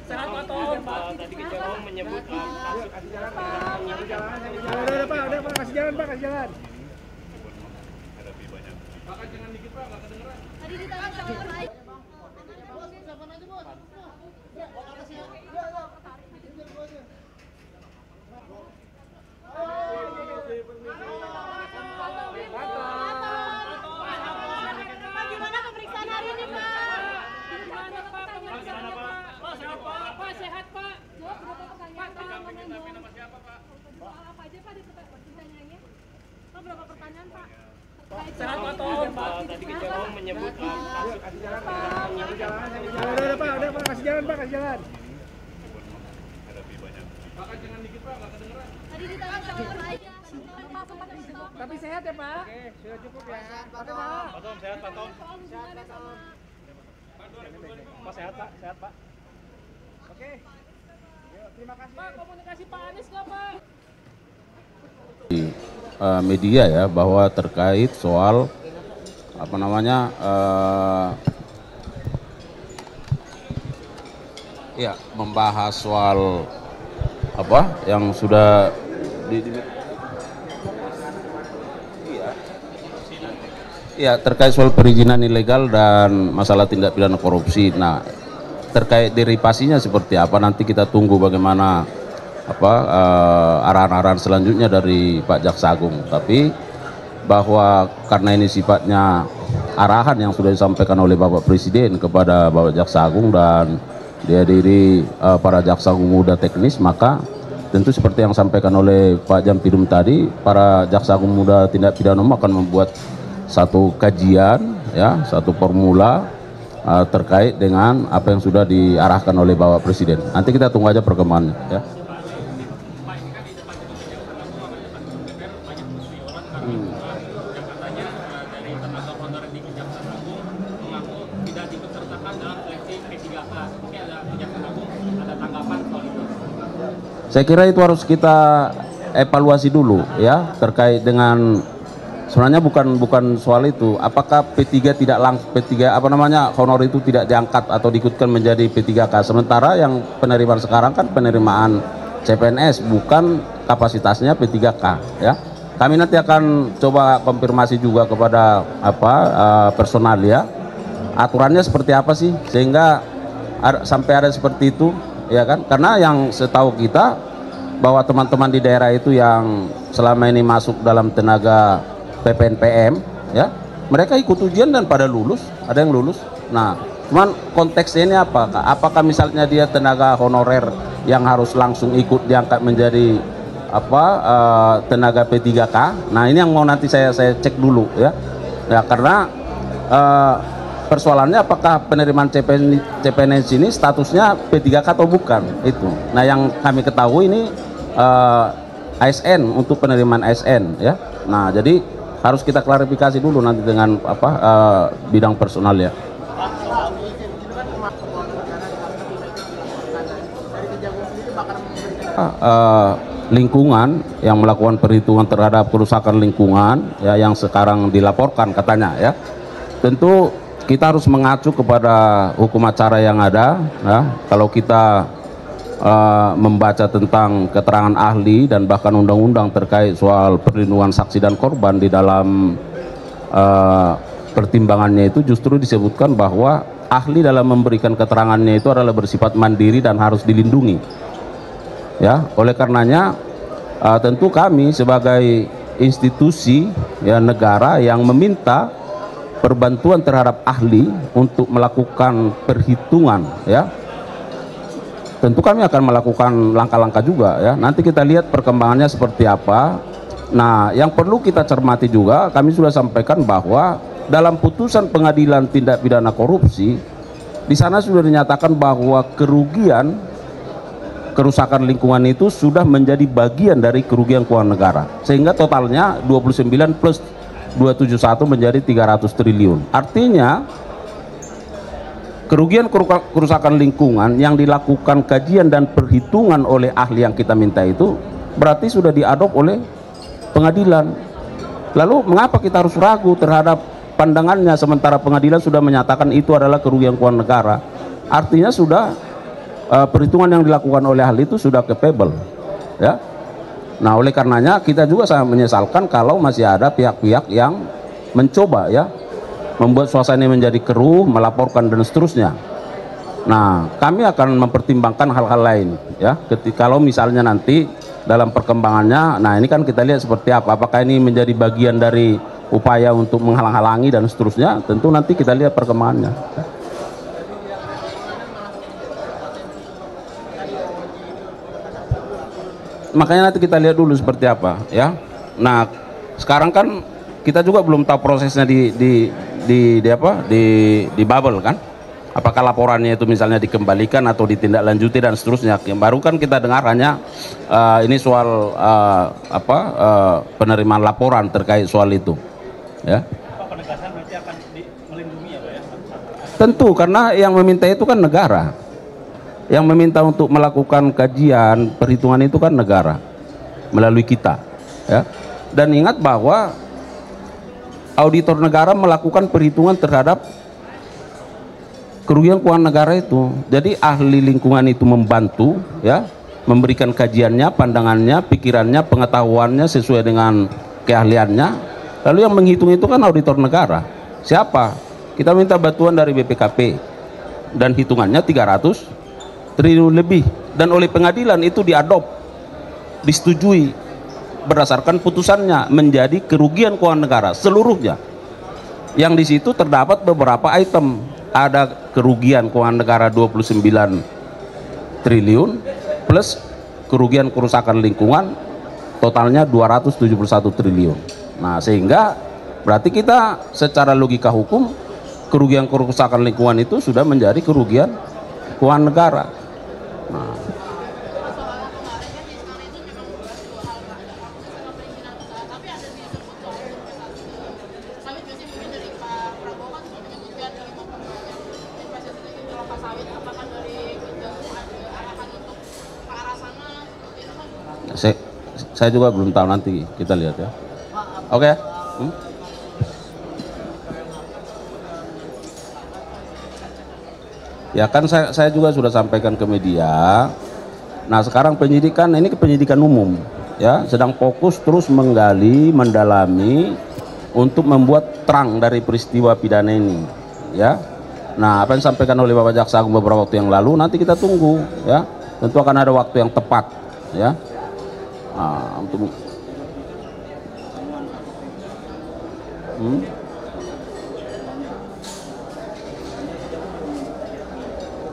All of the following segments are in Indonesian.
Sehat Pak Tom. Tadi Kejawang menyebut Udah Pak, kasih jalan Pak, kasih jalan. Pak, jangan dikit Pak, nggak kedengeran. Tadi ditanya sama Pak. Gimana pemeriksaan hari ini Pak? Gimana Pak pemeriksaannya Pak? Pak sehat Pak. Pak sehat Pak. Jawab berapa pertanyaan Pak? Nama siapa Pak? Apa aja Pak pertanyaannya? Pak berapa pertanyaan Pak? Sehat Pak Tom. Tadi Kejawang menyebut Udah Pak, kasih jalan Pak, kasih jalan. Pak, jangan dikit Pak, nggak kedengeran. Tadi ditanya sama Pak. Tapi sehat ya Pak? Oke, sudah cukup ya. Oke Pak. Pak Tom, sehat Pak Tom. Pak sehat Pak, sehat Pak. Oke. Yuk, terima kasih. Pak, komunikasi Pak Anies nggak Pak? Media ya, bahwa terkait soal apa namanya ya, membahas soal apa yang sudah iya, terkait soal perizinan ilegal dan masalah tindak pidana korupsi. Nah, terkait derivasinya seperti apa nanti kita tunggu bagaimana arahan-arahan selanjutnya dari Pak Jaksa Agung. Tapi bahwa karena ini sifatnya arahan yang sudah disampaikan oleh Bapak Presiden kepada Bapak Jaksa Agung dan dihadiri para jaksa agung muda teknis, maka tentu seperti yang disampaikan oleh Pak Jampirum tadi, para jaksa agung muda tindak pidana umum akan membuat satu kajian ya, satu formula terkait dengan apa yang sudah diarahkan oleh Bapak Presiden. Nanti kita tunggu aja perkembangannya ya. Saya kira itu harus kita evaluasi dulu ya, terkait dengan sebenarnya bukan soal itu. Apakah P3 tidak langsung P3 honor itu tidak diangkat atau diikutkan menjadi P3K, sementara yang penerimaan sekarang kan penerimaan CPNS, bukan kapasitasnya P3K ya. Kami nanti akan coba konfirmasi juga kepada personal ya, aturannya seperti apa sih sehingga sampai ada seperti itu ya kan. Karena yang setahu kita bahwa teman-teman di daerah itu yang selama ini masuk dalam tenaga PPNPM ya, mereka ikut ujian dan pada lulus, ada yang lulus. Nah, cuman konteksnya ini apakah misalnya dia tenaga honorer yang harus langsung ikut diangkat menjadi tenaga P3K. Nah, ini yang mau nanti saya cek dulu ya. Ya, karena persoalannya apakah penerimaan CPNS ini statusnya P3K atau bukan itu. Nah, yang kami ketahui ini ASN, untuk penerimaan ASN ya. Nah, jadi harus kita klarifikasi dulu nanti dengan bidang personal ya. Lingkungan yang melakukan perhitungan terhadap kerusakan lingkungan ya, yang sekarang dilaporkan katanya ya. Tentu kita harus mengacu kepada hukum acara yang ada ya. Kalau kita membaca tentang keterangan ahli dan bahkan undang-undang terkait soal perlindungan saksi dan korban, di dalam pertimbangannya itu justru disebutkan bahwa ahli dalam memberikan keterangannya itu adalah bersifat mandiri dan harus dilindungi ya. Oleh karenanya tentu kami sebagai institusi ya negara yang meminta perbantuan terhadap ahli untuk melakukan perhitungan ya, tentu kami akan melakukan langkah-langkah juga ya. Nanti kita lihat perkembangannya seperti apa. Nah, yang perlu kita cermati juga, kami sudah sampaikan bahwa dalam putusan pengadilan tindak pidana korupsi, di sana sudah dinyatakan bahwa kerusakan lingkungan itu sudah menjadi bagian dari kerugian keuangan negara, sehingga totalnya 29 plus 271 menjadi 300 triliun. Artinya kerugian kerusakan lingkungan yang dilakukan kajian dan perhitungan oleh ahli yang kita minta itu berarti sudah diadop oleh pengadilan. Lalu mengapa kita harus ragu terhadap pandangannya sementara pengadilan sudah menyatakan itu adalah kerugian keuangan negara? Artinya sudah perhitungan yang dilakukan oleh ahli itu sudah capable, ya. Nah, oleh karenanya kita juga sangat menyesalkan kalau masih ada pihak-pihak yang mencoba, ya, membuat suasana ini menjadi keruh, melaporkan dan seterusnya. Nah, kami akan mempertimbangkan hal-hal lain, ya. Ketika kalau misalnya nanti dalam perkembangannya, nah ini kan kita lihat seperti apa. Apakah ini menjadi bagian dari upaya untuk menghalang-halangi dan seterusnya? Tentu nanti kita lihat perkembangannya. Makanya nanti kita lihat dulu seperti apa, ya. Nah, sekarang kan kita juga belum tahu prosesnya di bubble kan. Apakah laporannya itu misalnya dikembalikan atau ditindaklanjuti dan seterusnya. Yang baru kan kita dengar hanya ini soal penerimaan laporan terkait soal itu, ya. Penegasan berarti akan melindungi ya Pak ya? Tentu, karena yang meminta itu kan negara. Yang meminta untuk melakukan kajian perhitungan itu kan negara melalui kita, ya. Dan ingat bahwa auditor negara melakukan perhitungan terhadap kerugian keuangan negara itu. Jadi ahli lingkungan itu membantu, ya, memberikan kajiannya, pandangannya, pikirannya, pengetahuannya sesuai dengan keahliannya. Lalu yang menghitung itu kan auditor negara. Siapa? Kita minta bantuan dari BPKP dan hitungannya 300 triliun lebih, dan oleh pengadilan itu disetujui berdasarkan putusannya menjadi kerugian keuangan negara seluruhnya. Yang di situ terdapat beberapa item, ada kerugian keuangan negara 29 triliun plus kerugian kerusakan lingkungan totalnya 271 triliun. Nah, sehingga berarti kita secara logika hukum kerugian kerusakan lingkungan itu sudah menjadi kerugian keuangan negara. Nah, saya juga belum tahu, nanti kita lihat, ya. Oke. Ya kan saya juga sudah sampaikan ke media. Nah, sekarang penyidikan ini penyidikan umum, ya, sedang fokus terus menggali, mendalami untuk membuat terang dari peristiwa pidana ini, ya. Nah, apa yang disampaikan oleh Bapak Jaksa Agung beberapa waktu yang lalu nanti kita tunggu, ya. Tentu akan ada waktu yang tepat, ya. Nah, untuk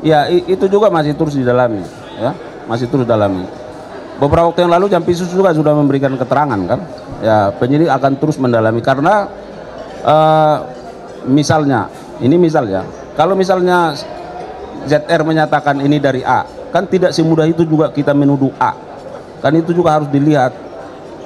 ya, itu juga masih terus didalami, ya, masih terus dalami. Beberapa waktu yang lalu Jampisus juga sudah memberikan keterangan kan, ya, penyidik akan terus mendalami karena misalnya, kalau misalnya ZR menyatakan ini dari A, kan tidak semudah itu juga kita menuduh A, kan itu juga harus dilihat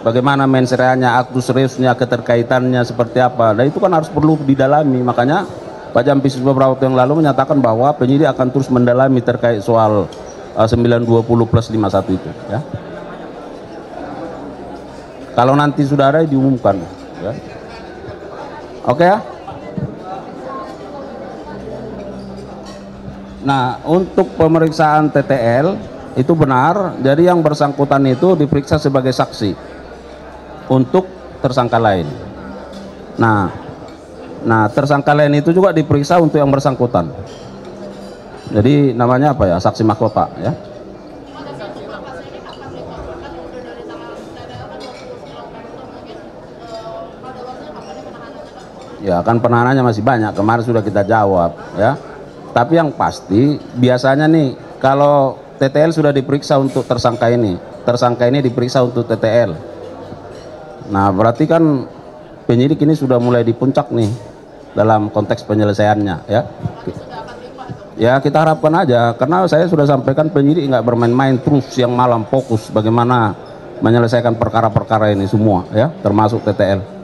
bagaimana mensreanya, aktus reusnya, keterkaitannya seperti apa. Dan itu kan harus perlu didalami. Makanya Pak Jampisus beberapa waktu yang lalu menyatakan bahwa penyidik akan terus mendalami terkait soal 920 plus 51 itu, ya. Kalau nanti sudah ada diumumkan, ya. Oke, ya. Nah, untuk pemeriksaan TTL itu benar, jadi yang bersangkutan itu diperiksa sebagai saksi untuk tersangka lain. Nah, tersangka lain itu juga diperiksa untuk yang bersangkutan. Jadi namanya apa ya? Saksi mahkota, ya. Ya, kan penahanannya masih banyak. Kemarin sudah kita jawab, ya. Tapi yang pasti biasanya nih kalau TTL sudah diperiksa untuk tersangka ini diperiksa untuk TTL. Nah, berarti kan penyidik ini sudah mulai di puncak nih dalam konteks penyelesaiannya, ya. Ya, kita harapkan aja, karena saya sudah sampaikan penyidik nggak bermain-main, terus siang malam fokus bagaimana menyelesaikan perkara-perkara ini semua, ya, termasuk TTL.